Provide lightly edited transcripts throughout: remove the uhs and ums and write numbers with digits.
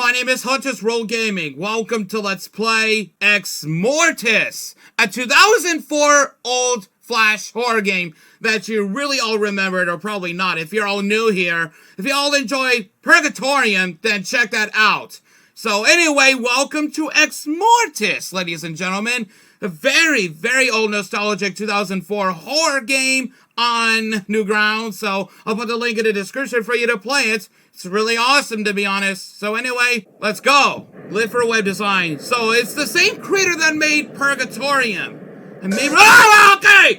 my name is Hunter's Roll Gaming. Welcome to Let's Play Exmortis, a 2004 old Flash horror game that you really all remembered, or probably not. If you're all new here, if you all enjoyed Purgatorium, then check that out. So anyway, welcome to Exmortis, ladies and gentlemen. A very, very old nostalgic 2004 horror game on Newgrounds. So I'll put the link in the description for you to play it. It's really awesome, to be honest. So anyway, let's go. Live for web design. So it's the same creator that made Purgatorium. And made... Oh, okay!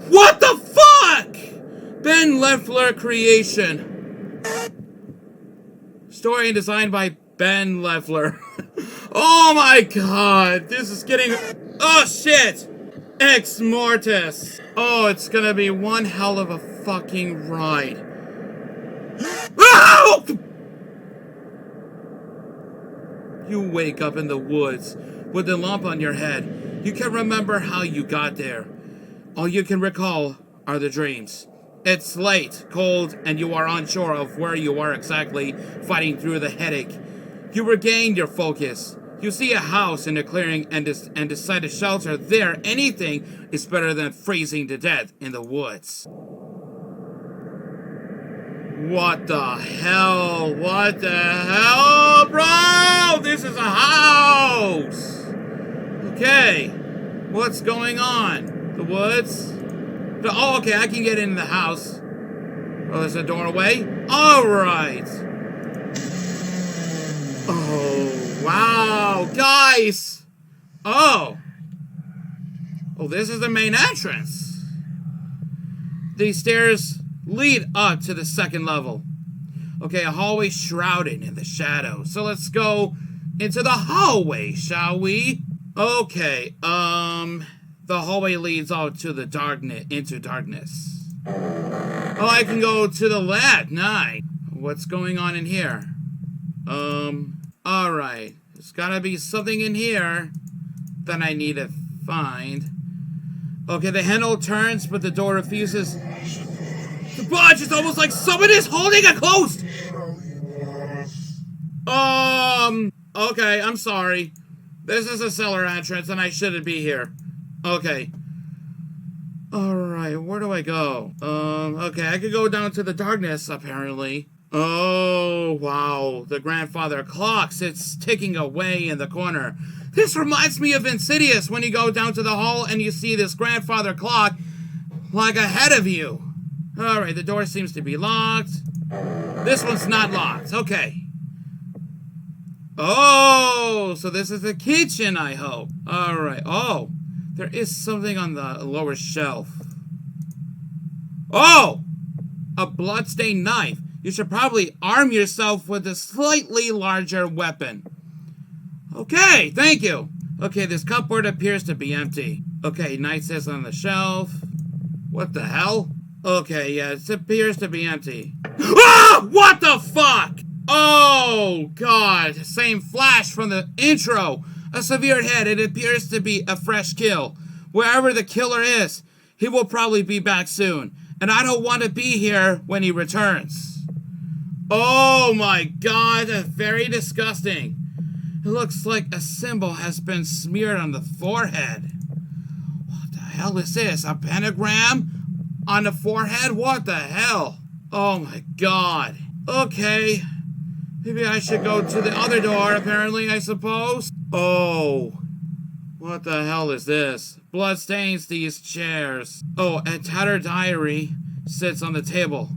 What the fuck? Ben Leffler creation. Story and design by Ben Leffler. Oh my god. This is getting... Oh shit! Exmortis. Oh, it's gonna be one hell of a fucking ride. Oh! You wake up in the woods with a lump on your head. You can't remember how you got there. All you can recall are the dreams. It's late, cold, and you are unsure of where you are exactly, fighting through the headache. You regain your focus. You see a house in a clearing and decide to shelter there. Anything is better than freezing to death in the woods. What the hell? What the hell, bro? This is a house! Okay. What's going on? The woods? Oh, okay, I can get into the house. Oh, there's a doorway? Alright. Oh, wow. Guys! Oh, this is the main entrance. These stairs lead up to the second level. Okay, a hallway shrouded in the shadows. So let's go into the hallway, shall we? Okay, the hallway leads out to the darkness, into darkness. Oh, I can go to the left. Nice. What's going on in here? Alright. There's gotta be something in here that I need to find. Okay, the handle turns, but the door refuses. The bodge is almost like someone is holding it closed! Okay, I'm sorry. This is a cellar entrance and I shouldn't be here. Okay. Alright, where do I go? Okay, I could go down to the darkness, apparently. Oh, wow. The grandfather clock sits ticking away in the corner. This reminds me of Insidious, when you go down to the hall and you see this grandfather clock like ahead of you. Alright, the door seems to be locked. This one's not locked. Okay. Oh, so this is the kitchen, I hope. Alright. Oh, there is something on the lower shelf. Oh! A bloodstained knife. You should probably arm yourself with a slightly larger weapon. Okay, thank you. Okay, this cupboard appears to be empty. Okay, knife says on the shelf. What the hell? Okay, yeah, it appears to be empty. Ah! What the fuck? Oh, God. Same flash from the intro. A severed head. It appears to be a fresh kill. Wherever the killer is, he will probably be back soon. And I don't want to be here when he returns. Oh, my God. That's very disgusting. It looks like a symbol has been smeared on the forehead. What the hell is this? A pentagram? On the forehead? What the hell? Oh my god. Okay. Maybe I should go to the other door, apparently, I suppose. Oh. What the hell is this? Blood stains these chairs. Oh, a tattered diary sits on the table.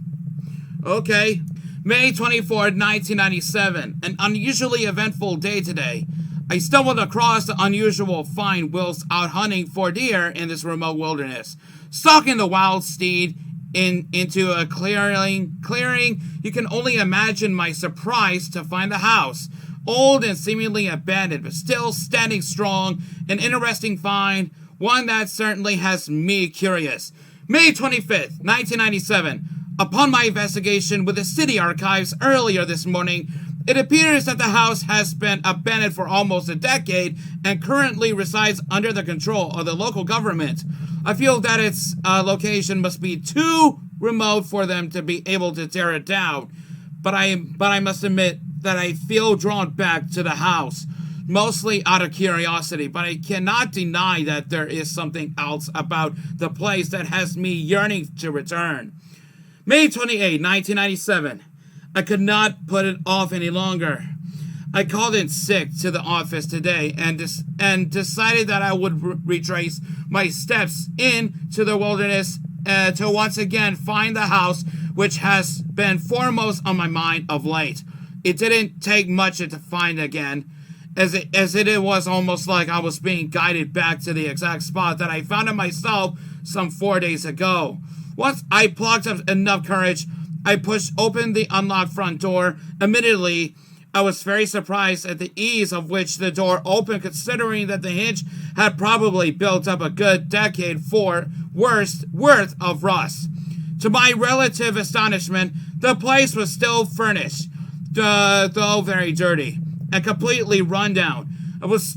Okay. May 24th, 1997. An unusually eventful day today. I stumbled across the unusual find whilst out hunting for deer in this remote wilderness. Stalking the wild steed into a clearing, you can only imagine my surprise to find the house. Old and seemingly abandoned, but still standing strong. An interesting find, one that certainly has me curious. May 25th, 1997. Upon my investigation with the city archives earlier this morning, it appears that the house has been abandoned for almost a decade and currently resides under the control of the local government. I feel that its location must be too remote for them to be able to tear it down. but I must admit that I feel drawn back to the house, mostly out of curiosity, but I cannot deny that there is something else about the place that has me yearning to return. May 28, 1997. I could not put it off any longer. I called in sick to the office today and decided that I would retrace my steps into the wilderness to once again find the house which has been foremost on my mind of late. It didn't take much to find again, as it was almost like I was being guided back to the exact spot that I found it myself some 4 days ago. Once I plucked up enough courage, I pushed open the unlocked front door. Admittedly, I was very surprised at the ease of which the door opened, considering that the hinge had probably built up a good decade worth of rust. To my relative astonishment, the place was still furnished, though very dirty and completely run down. I was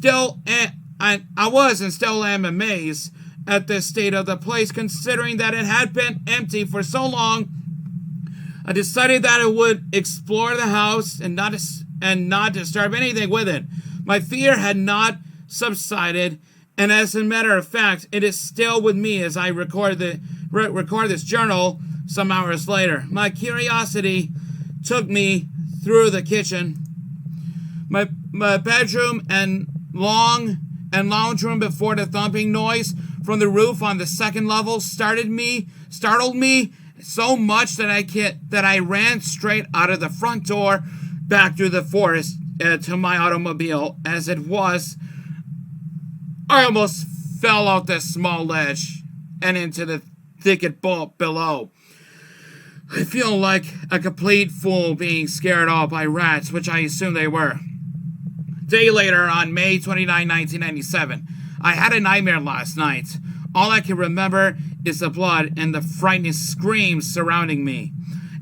and still am amazed at the state of the place, considering that it had been empty for so long. I decided that I would explore the house and not disturb anything with it. My fear had not subsided, and as a matter of fact, it is still with me as I record this journal some hours later. My curiosity took me through the kitchen, my bedroom, and lounge room before the thumping noise from the roof on the second level startled me so much that I ran straight out of the front door back through the forest to my automobile. As it was, I almost fell off the small ledge and into the thicket below. I feel like a complete fool being scared off by rats, which I assume they were. Day later, on May 29, 1997, I had a nightmare last night. All I can remember is the blood and the frightening screams surrounding me.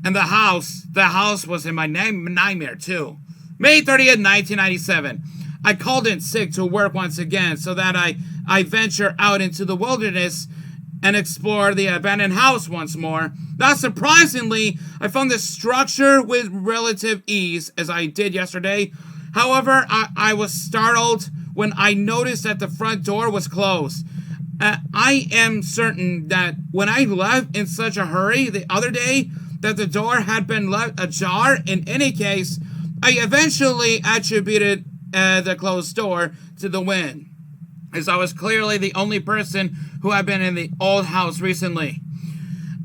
And the house was in my nightmare too. May 30th, 1997. I called in sick to work once again so that I venture out into the wilderness and explore the abandoned house once more. Not surprisingly, I found the structure with relative ease, as I did yesterday. However, I was startled when I noticed that the front door was closed. I am certain that when I left in such a hurry the other day, that the door had been left ajar. In any case, I eventually attributed the closed door to the wind, as I was clearly the only person who had been in the old house recently.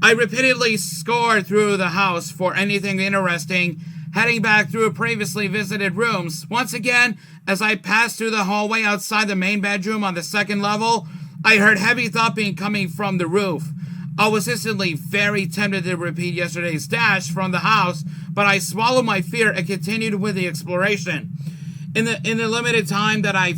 I repeatedly scoured through the house for anything interesting, heading back through previously visited rooms. Once again, as I passed through the hallway outside the main bedroom on the second level, I heard heavy thumping coming from the roof. I was instantly very tempted to repeat yesterday's dash from the house, but I swallowed my fear and continued with the exploration. In the limited time that I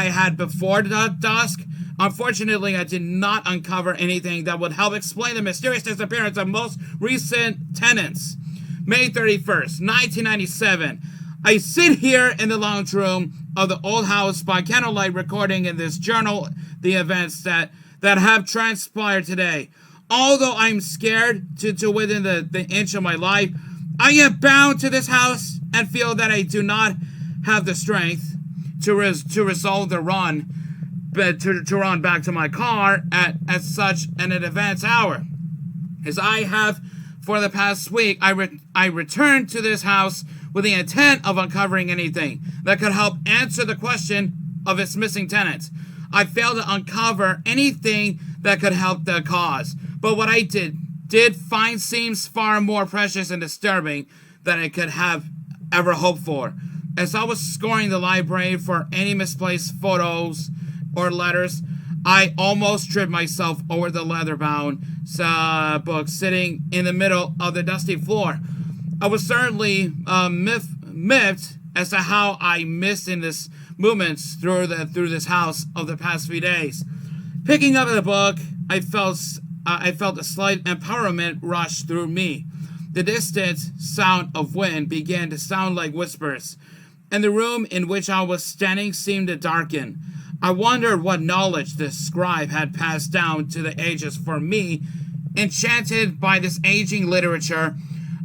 had before dusk, unfortunately, I did not uncover anything that would help explain the mysterious disappearance of most recent tenants. May 31st, 1997. I sit here in the lounge room of the old house by candlelight, recording in this journal the events that have transpired today. Although I'm scared to within the inch of my life, I am bound to this house and feel that I do not have the strength to resolve the run, but to run back to my car at such an advanced hour. As I have for the past week, I returned to this house with the intent of uncovering anything that could help answer the question of its missing tenants. I failed to uncover anything that could help the cause, but what I did find seems far more precious and disturbing than I could have ever hoped for. As I was scouring the library for any misplaced photos or letters, I almost tripped myself over the leather-bound book sitting in the middle of the dusty floor. I was certainly miffed as to how I missed in this movements through this house of the past few days. Picking up the book, I felt a slight empowerment rush through me. The distant sound of wind began to sound like whispers, and the room in which I was standing seemed to darken. I wondered what knowledge the scribe had passed down to the ages for me. Enchanted by this aging literature,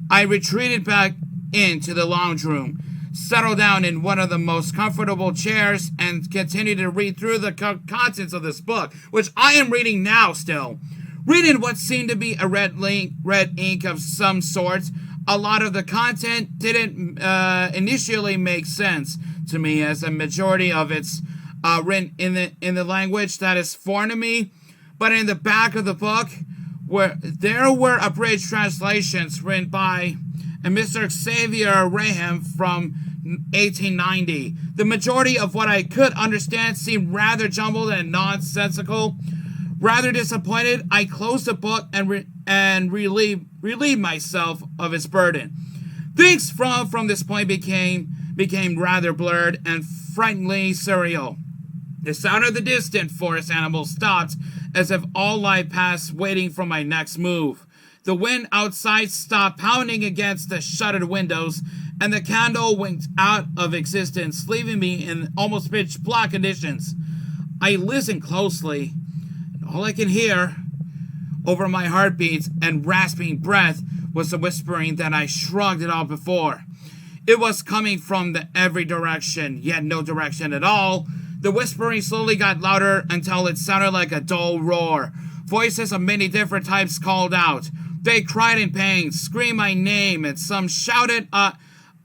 I retreated back into the lounge room, settled down in one of the most comfortable chairs, and continued to read through the contents of this book, which I am reading now still. Reading what seemed to be a red ink of some sort, a lot of the content didn't initially make sense to me, as a majority of it's written in the language that is foreign to me. But in the back of the book, there were abridged translations written by Mr. Xavier Raham from 1890. The majority of what I could understand seemed rather jumbled and nonsensical. Rather disappointed, I closed the book and relieved myself of its burden. Things from this point became rather blurred and frighteningly surreal. The sound of the distant forest animals stopped, as if all life passed waiting for my next move. The wind outside stopped pounding against the shuttered windows, and the candle went out of existence, leaving me in almost pitch black conditions. I listened closely, and all I could hear over my heartbeats and rasping breath was the whispering that I shrugged it off before. It was coming from every direction, yet no direction at all. The whispering slowly got louder until it sounded like a dull roar. Voices of many different types called out. They cried in pain, screamed my name, and some shouted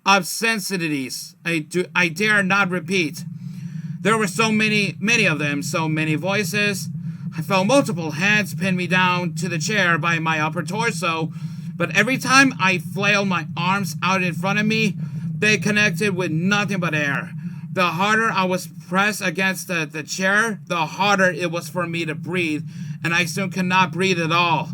obscenities I dare not repeat. There were so many of them, so many voices. I felt multiple hands pin me down to the chair by my upper torso, but every time I flailed my arms out in front of me, they connected with nothing but air. The harder I was pressed against the chair, the harder it was for me to breathe, and I soon could not breathe at all.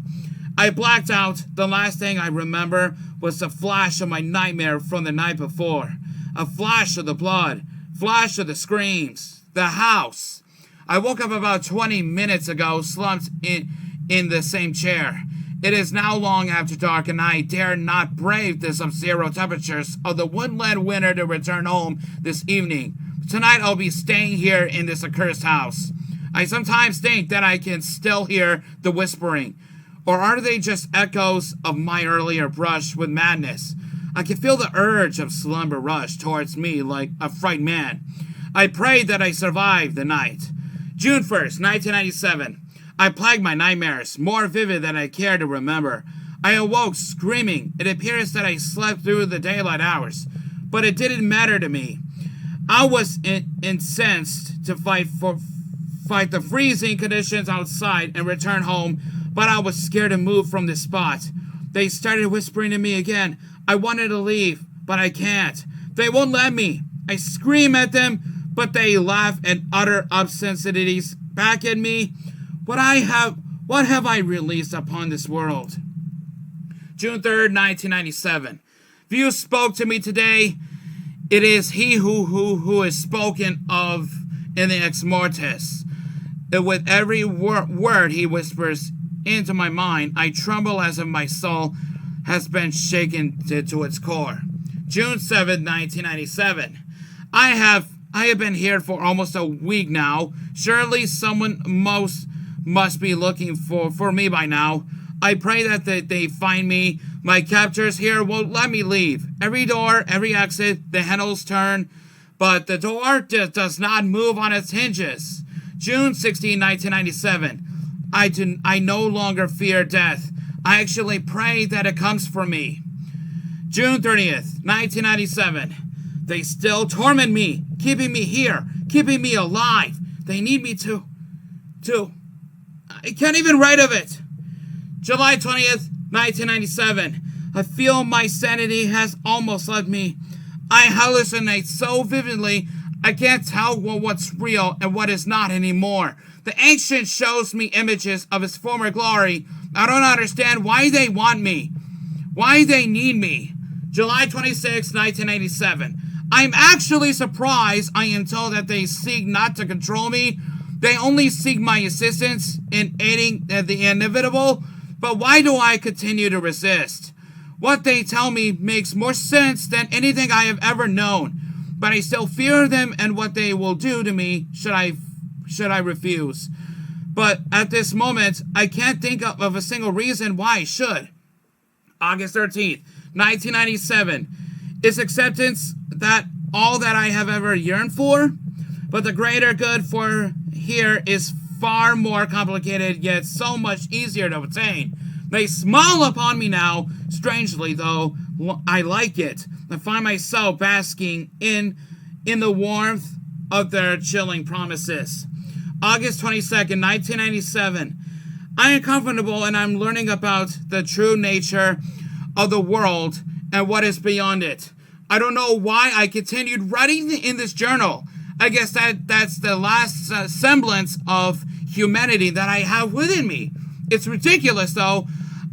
I blacked out. The last thing I remember was the flash of my nightmare from the night before. A flash of the blood, flash of the screams, the house. I woke up about 20 minutes ago, slumped in the same chair. It is now long after dark, and I dare not brave the sub-zero temperatures of the woodland winter to return home this evening. Tonight I'll be staying here in this accursed house. I sometimes think that I can still hear the whispering. Or are they just echoes of my earlier brush with madness? I can feel the urge of slumber rush towards me like a frightened man. I pray that I survive the night. June 1st, 1997. I plagued my nightmares, more vivid than I care to remember. I awoke screaming. It appears that I slept through the daylight hours, but it didn't matter to me. I was incensed to fight the freezing conditions outside and return home, but I was scared to move from this spot. They started whispering to me again. I wanted to leave, but I can't. They won't let me. I scream at them, but they laugh and utter obscenities back at me. What have I released upon this world? June 3rd, 1997. If you spoke to me today, it is he who is spoken of in the Exmortis. With every word he whispers into my mind, I tremble as if my soul has been shaken to its core. June 7th, 1997. I have been here for almost a week now. Surely someone must be looking for me by now. I pray that they find me. My captors here won't let me leave. Every door, every exit, the handles turn, but the door does not move on its hinges. June 16, 1997. I no longer fear death. I actually pray that it comes for me. June 30th, 1997. They still torment me, keeping me here, keeping me alive. They need me to... I can't even write of it. July 20th, 1997. I feel my sanity has almost left me. I hallucinate so vividly, I can't tell what's real and what is not anymore. The ancient shows me images of his former glory. I don't understand why they want me, why they need me. July 26, 1987. I'm actually surprised I am told that they seek not to control me. They only seek my assistance in aiding the inevitable. But why do I continue to resist? What they tell me makes more sense than anything I have ever known. But I still fear them and what they will do to me should I refuse. But at this moment, I can't think of a single reason why I should. August 13th, 1997. Is acceptance that all that I have ever yearned for? But the greater good for here is far more complicated, yet so much easier to obtain. They smile upon me now. Strangely, though, I like it. I find myself basking in the warmth of their chilling promises. August 22nd, 1997. I am comfortable and I'm learning about the true nature of the world and what is beyond it. I don't know why I continued writing in this journal. I guess that's the last semblance of humanity that I have within me. It's ridiculous, though.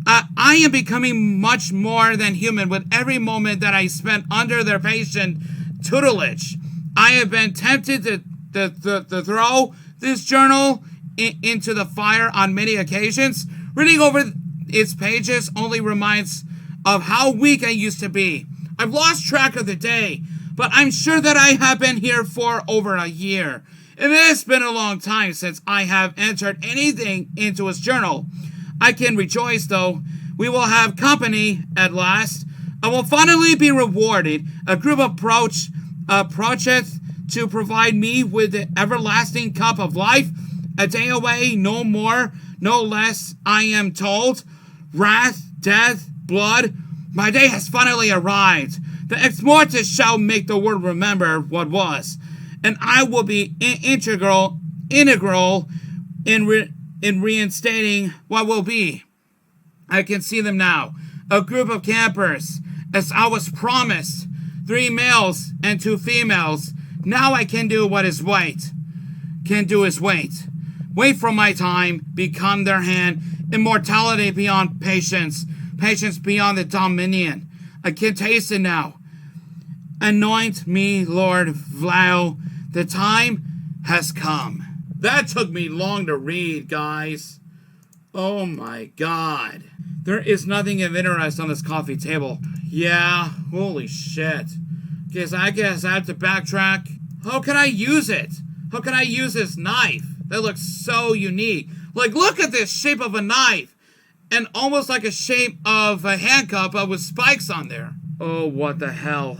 I am becoming much more than human with every moment that I spent under their patient tutelage. I have been tempted to throw this journal into the fire on many occasions. Reading over its pages only reminds of how weak I used to be. I've lost track of the day, but I'm sure that I have been here for over a year. It has been a long time since I have entered anything into his journal. I can rejoice, though. We will have company at last. I will finally be rewarded. A group approacheth to provide me with the everlasting cup of life. A day away, no more, no less, I am told. Wrath, death, blood. My day has finally arrived. The Exmortis shall make the world remember what was. And I will be integral in reinstating what will be. I can see them now. A group of campers, as I was promised. 3 males and 2 females. Now I can do what is right. Can do is wait. Wait for my time, become their hand. Immortality beyond patience. Patience beyond the dominion. I can taste it now. Anoint me, Lord Vlau. The time has come. That took me long to read, guys. Oh my god. There is nothing of interest on this coffee table. Yeah, holy shit. I guess I have to backtrack. How can I use it? How can I use this knife? That looks so unique. Like, look at this shape of a knife. And almost like a shape of a handcuff, but with spikes on there. Oh, what the hell.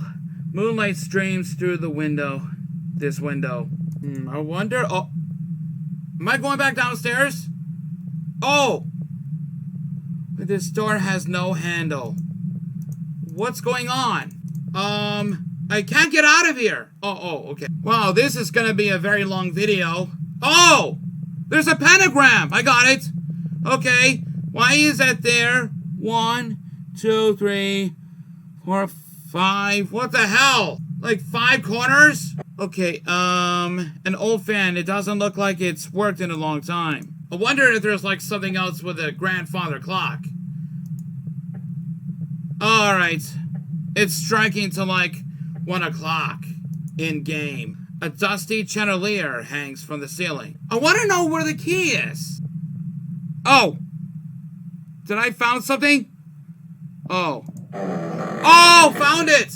Moonlight streams through the window. This window. I wonder... Oh. Am I going back downstairs? Oh! This door has no handle. What's going on? I can't get out of here. Oh, okay. Wow, this is gonna be a very long video. Oh! There's a pentagram! I got it! Okay. Why is that there? 1, 2, 3, 4, 5. What the hell? Like 5 corners? Okay, an old fan. It doesn't look like it's worked in a long time. I wonder if there's like something else with a grandfather clock. Alright. It's striking to like 1 o'clock in game. A dusty chandelier hangs from the ceiling. I want to know where the key is. Oh. Did I found something? Oh. Oh, found it!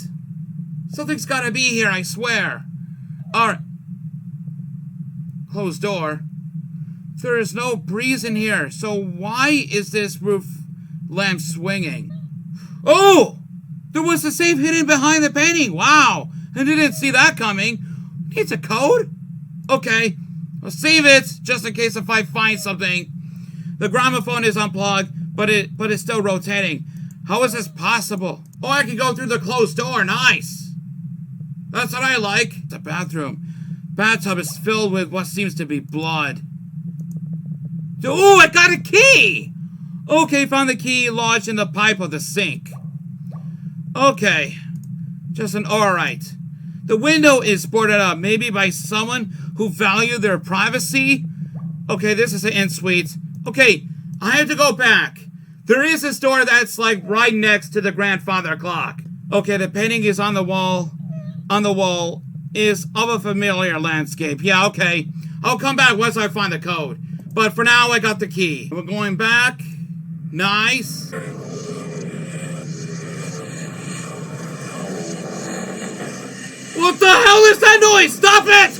Something's gotta be here, I swear. Alright. Closed door. There is no breeze in here, so why is this roof lamp swinging? Oh! There was a safe hidden behind the painting. Wow! I didn't see that coming. Needs a code? Okay. I'll save it, just in case if I find something. The gramophone is unplugged, but it's still rotating. How is this possible? Oh, I can go through the closed door. Nice. That's what I like. The bathroom. Bathtub is filled with what seems to be blood. Ooh, I got a key! Okay, found the key lodged in the pipe of the sink. Okay. Just an alright. The window is boarded up, maybe by someone who valued their privacy. Okay, this is an in-suite. Okay, I have to go back. There is this door that's like right next to the grandfather clock. Okay, the painting is on the wall. On the wall is of a familiar landscape. Yeah, okay. I'll come back once I find the code. But for now, I got the key. We're going back. Nice. What the hell is that noise? Stop it!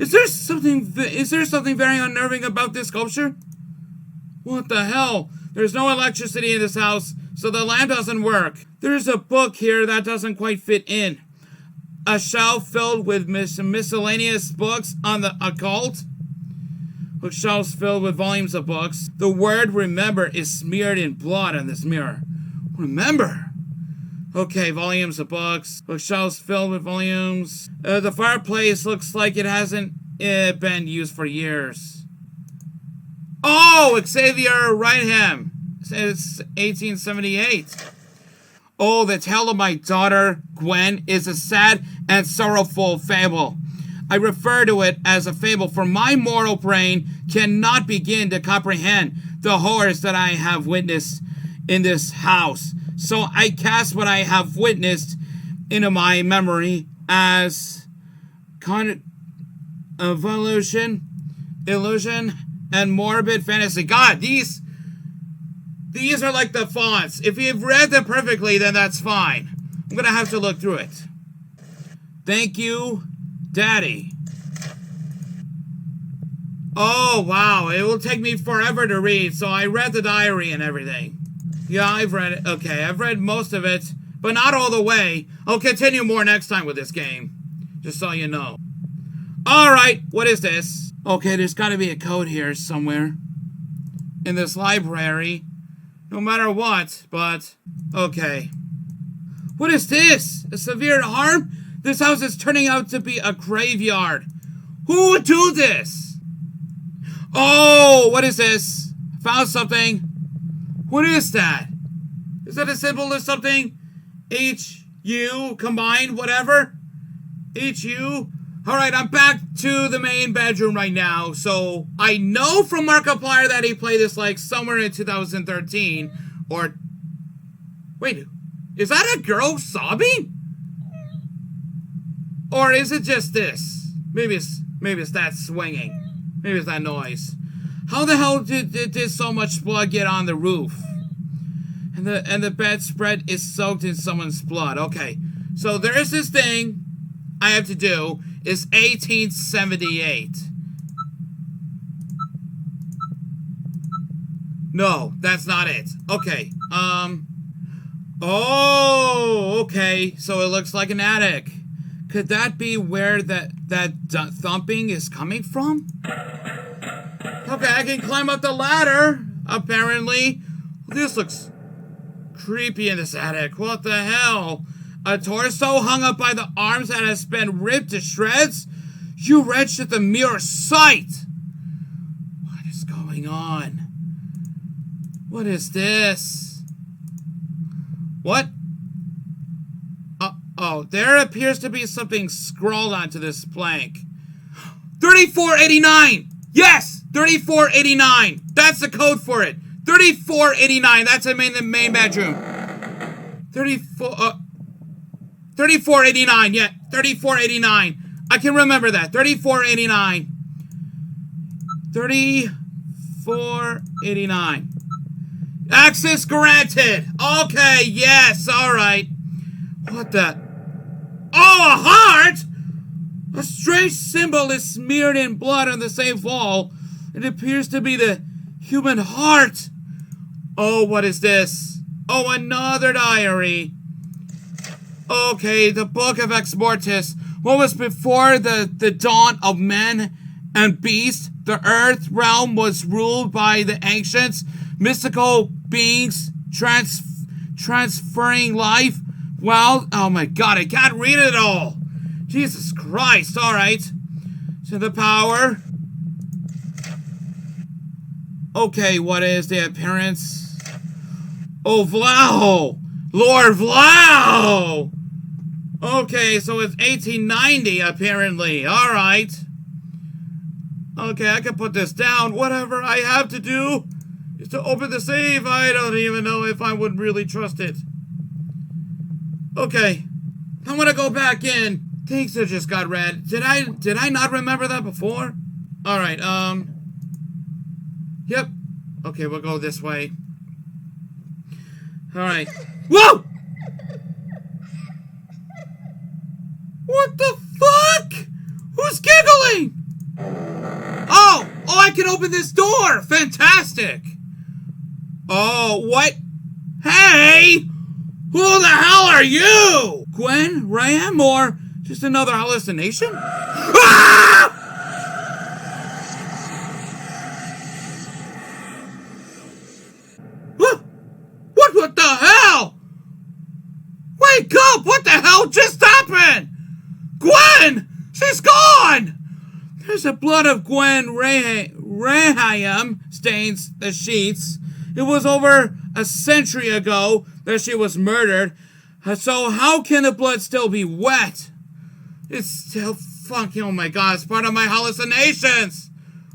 Is there something very unnerving about this sculpture? What the hell? There's no electricity in this house, So the lamp doesn't work. There's a book here that doesn't quite fit in. A shelf filled with miscellaneous books on the occult. Bookshelves filled with volumes of books. The word remember is smeared in blood on this mirror. Remember. Okay, volumes of books. Bookshelves filled with volumes. The fireplace looks like it hasn't been used for years. Oh, Xavier Wrightham. It's 1878. Oh, the tale of my daughter, Gwen, is a sad and sorrowful fable. I refer to it as a fable, for my mortal brain cannot begin to comprehend the horrors that I have witnessed in this house. So I cast what I have witnessed into my memory as illusion, and morbid fantasy. God, these are like the fonts. If you've read them perfectly, then that's fine. I'm gonna have to look through it. Thank you, Daddy. Oh, wow. It will take me forever to read, so I read the diary and everything. Yeah, I've read it. Okay, I've read most of it, but not all the way. I'll continue more next time with this game, just so you know. Alright, what is this? Okay, there's gotta be a code here somewhere. In this library. No matter what, but... Okay. What is this? A severe harm? This house is turning out to be a graveyard. Who would do this? Oh, what is this? Found something. What is that? Is that a symbol or something? H-U combined, whatever? H-U? Alright, I'm back to the main bedroom right now. So, I know from Markiplier that he played this like somewhere in 2013. Or... Wait, is that a girl sobbing? Or is it just this? Maybe it's that swinging. Maybe it's that noise. How the hell did so much blood get on the roof? And the bedspread is soaked in someone's blood. Okay, so there is this thing I have to do. It's 1878. No, that's not it. Okay, oh, okay. So it looks like an attic. Could that be where that thumping is coming from? Okay, I can climb up the ladder, apparently. This looks creepy in this attic. What the hell? A torso hung up by the arms that has been ripped to shreds? You wretched at the mere sight! What is going on? What is this? What? Oh, there appears to be something scrawled onto this plank. 3489! Yes! 3489! That's the code for it! 3489! That's the main bedroom. 3489, yeah. 3489. I can remember that. 3489. 3489. Access granted! Okay, yes, alright. What the... Oh, a heart?! A strange symbol is smeared in blood on the same wall. It appears to be the human heart. Oh, what is this? Oh, another diary. Okay, the Book of Exmortis. What was before the dawn of men and beasts? The earth realm was ruled by the ancients, mystical beings transferring life. Well, oh my god, I can't read it all. Jesus Christ, alright. To the power. Okay, what is the appearance? Oh, Vlau! Lord Vlau! Okay, so it's 1890, apparently. Alright. Okay, I can put this down. Whatever I have to do is to open the safe. I don't even know if I would really trust it. Okay. I'm gonna go back in. Things that just got read. Did I not remember that before? Alright, Yep. Okay, we'll go this way. Alright. Whoa! What the fuck? Who's giggling? Oh! Oh, I can open this door! Fantastic! Oh, what? Hey! Who the hell are you? Gwen, Ram, or just another hallucination? Ah! What the hell? Wake up! What the hell just happened? Gwen! She's gone! There's a blood of Gwen Raham stains the sheets. It was over a century ago that she was murdered. So how can the blood still be wet? It's still fucking, oh my god, it's part of my hallucinations.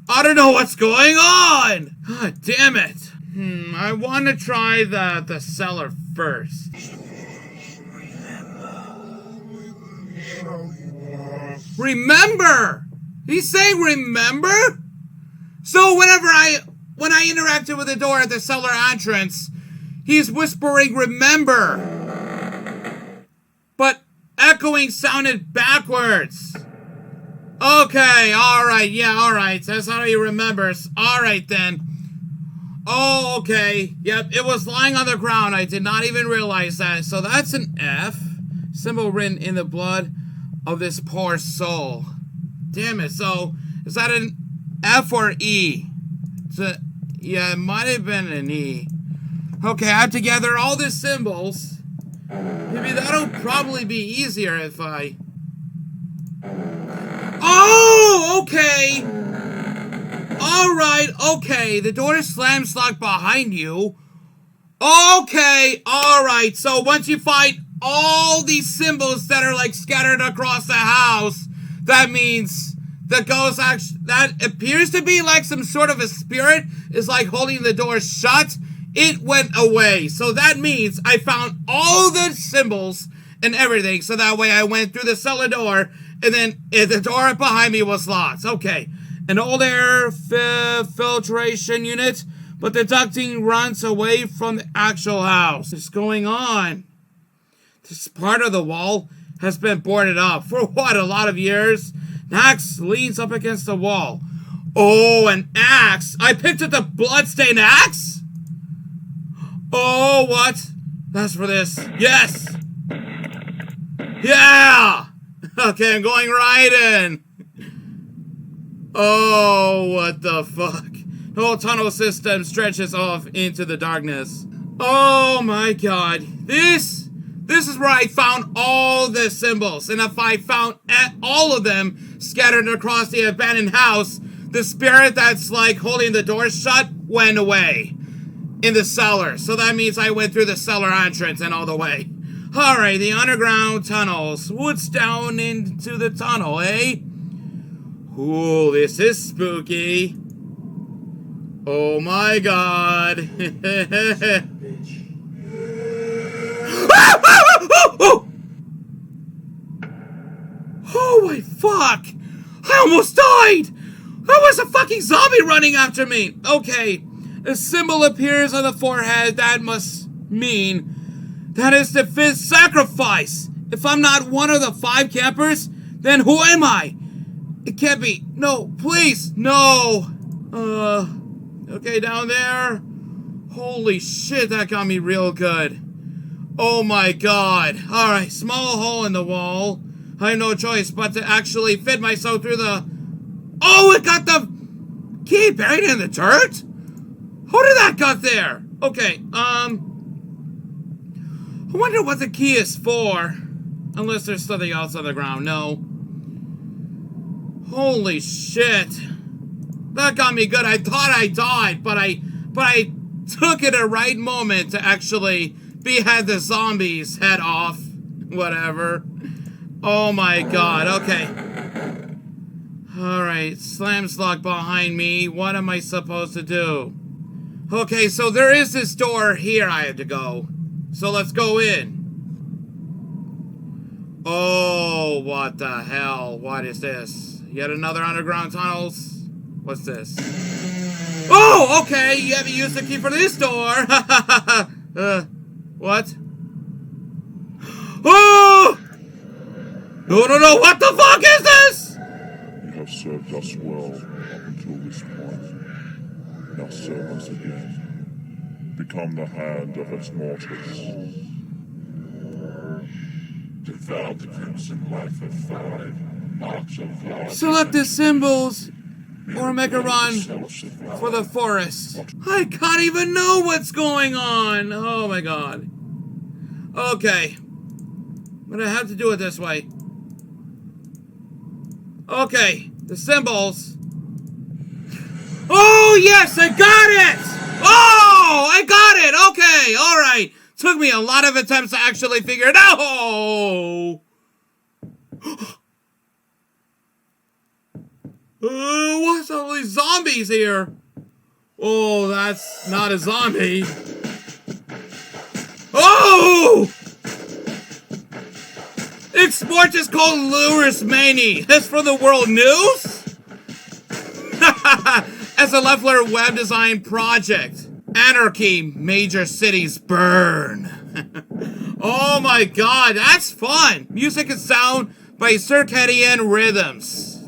I don't know what's going on. God damn it. I want to try the cellar first. Remember? He's saying remember? So when I interacted with the door at the cellar entrance, he's whispering remember. But echoing sounded backwards. Okay, alright, yeah, alright. That's how he remembers. Alright then. Oh, okay. Yep, it was lying on the ground. I did not even realize that. So that's an F. Symbol written in the blood of this poor soul. Damn it. So, is that an F or E? Yeah, it might have been an E. Okay, I have to gather all the symbols. Maybe that'll probably be easier if I... Oh, okay. Alright, okay. The door slams locked behind you. Okay, alright. So once you find all these symbols that are like scattered across the house, that means the ghost that appears to be like some sort of a spirit is like holding the door shut. It went away. So that means I found all the symbols and everything. So that way I went through the cellar door and then the door behind me was locked. Okay. An old air filtration unit, but the ducting runs away from the actual house. What's going on? This part of the wall has been boarded up. For what, a lot of years? An axe leans up against the wall. Oh, an axe! I picked up the bloodstained axe? Oh, what? That's for this. Yes! Yeah! Okay, I'm going right in. Oh, what the fuck? The whole tunnel system stretches off into the darkness. Oh my god. This is where I found all the symbols. And if I found all of them scattered across the abandoned house, the spirit that's like holding the door shut went away in the cellar. So that means I went through the cellar entrance and all the way. Alright, the underground tunnels. What's down into the tunnel, eh? Ooh, this is spooky. Oh my god. Oh my fuck! I almost died! That was a fucking zombie running after me! Okay, a symbol appears on the forehead. That must mean that is the 5th sacrifice. If I'm not one of the 5 campers, then who am I? It can't be. No, please, no. Okay, down there. Holy shit, that got me real good. Oh my god. Alright, small hole in the wall. I have no choice but to actually fit myself through the... Oh, it got the key buried in the dirt? How did that get there? Okay, I wonder what the key is for. Unless there's something else on the ground. No. Holy shit. That got me good. I thought I died, but I took it a right moment to actually behead the zombie's head off. Whatever. Oh my god. Okay. Alright. Slams locked behind me. What am I supposed to do? Okay, so there is this door here I have to go. So let's go in. Oh, what the hell? What is this? Yet another underground tunnels? What's this? Oh, okay. You haven't used the key for this door. What? Oh! No, no, no. What the fuck is this? You have served us well up until this point. Now serve us again. become the hand of Exmortis. Devour the crimson life of 5 marks of life. Select the symbols or make a run for the forest. I can't even know what's going on. Oh my god. Okay. I'm gonna have to do it this way. Okay, the symbols. Oh yes, I got it! Oh, I got it! Okay, alright. Took me a lot of attempts to actually figure it out. Oh! What's all these zombies here? Oh, that's not a zombie. Oh! Exmortis called Luris Mani. That's for the World News? As a Leffler web design project. Anarchy, major cities burn. Oh my god, that's fun. Music and sound by circadian rhythms.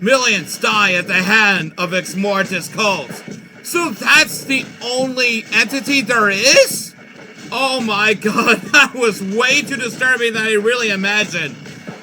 Millions die at the hand of Exmortis cult. So that's the only entity there is? Oh my god, that was way too disturbing than I really imagined.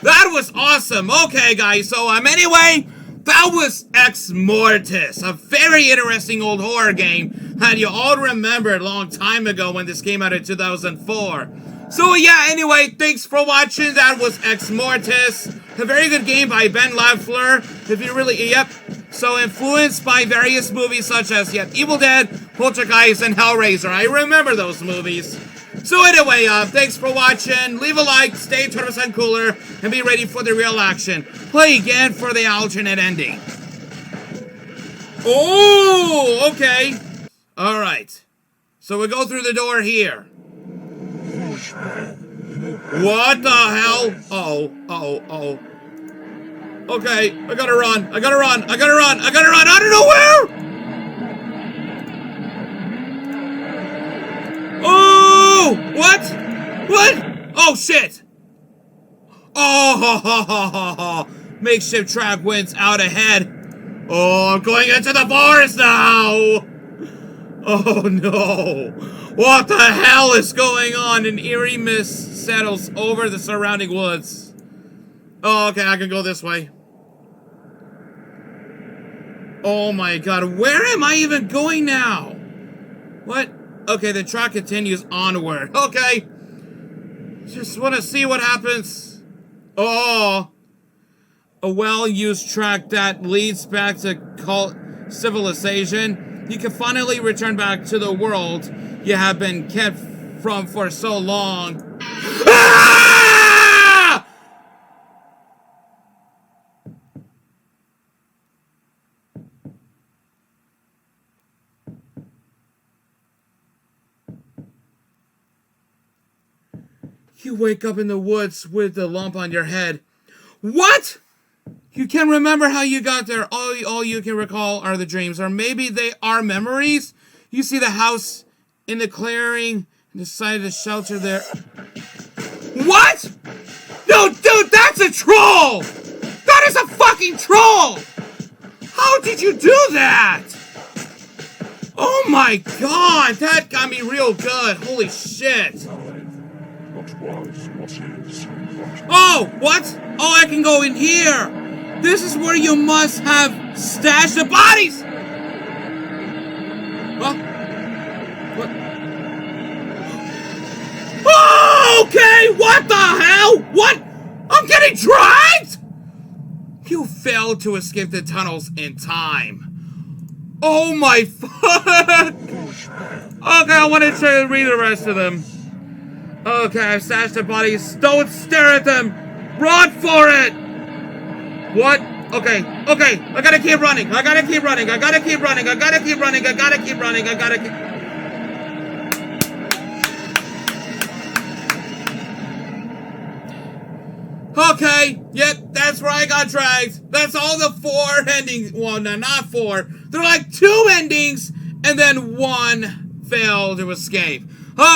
That was awesome. Okay, guys, so anyway, that was Exmortis, a very interesting old horror game that you all remembered a long time ago when this came out in 2004. So yeah, anyway, thanks for watching. That was Exmortis, a very good game by Ben Leffler. If you really, yep. So influenced by various movies such as, Evil Dead, Poltergeist, and Hellraiser. I remember those movies. So anyway, thanks for watching. Leave a like, stay 20% cooler, and be ready for the real action. Play again for the alternate ending. Oh, okay. Alright. So we go through the door here. What the hell? Oh. Okay, I gotta run. I gotta run out of nowhere! Oh! What? Oh, shit! Oh, makeshift track wins out ahead. Oh, I'm going into the forest now! Oh, no. What the hell is going on? An eerie mist settles over the surrounding woods. Oh, okay, I can go this way. Oh my god, where am I even going now? What? Okay, the track continues onward. Okay. Just want to see what happens. Oh. A well-used track that leads back to cult civilization. You can finally return back to the world you have been kept from for so long. Ah! You wake up in the woods with the lump on your head. What? You can't remember how you got there. All you can recall are the dreams. Or maybe they are memories. You see the house in the clearing and decided to shelter there. What? No, dude, that's a troll! That is a fucking troll! How did you do that? Oh my god, that got me real good. Holy shit. Oh, what? Oh, I can go in here. This is where you must have stashed the bodies. Huh? What? Oh, okay, what the hell? What? I'm getting dragged? You failed to escape the tunnels in time. Oh my fuck. Okay, I want to read the rest of them. Okay, I've stashed the bodies. Don't stare at them. Run for it. What? Okay. I gotta keep running. Okay, yep, that's where I got dragged. That's all the 4 endings. Well, no, not 4. There are like 2 endings, and then 1 failed to escape.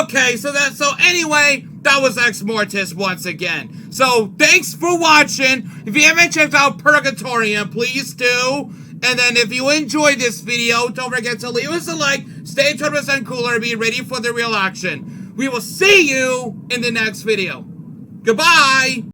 Okay, so anyway, that was Exmortis once again. So, thanks for watching. If you haven't checked out Purgatorium, please do. And then if you enjoyed this video, don't forget to leave us a like, Stay turbulent and cooler. Be ready for the real action. We will see you in the next video. Goodbye!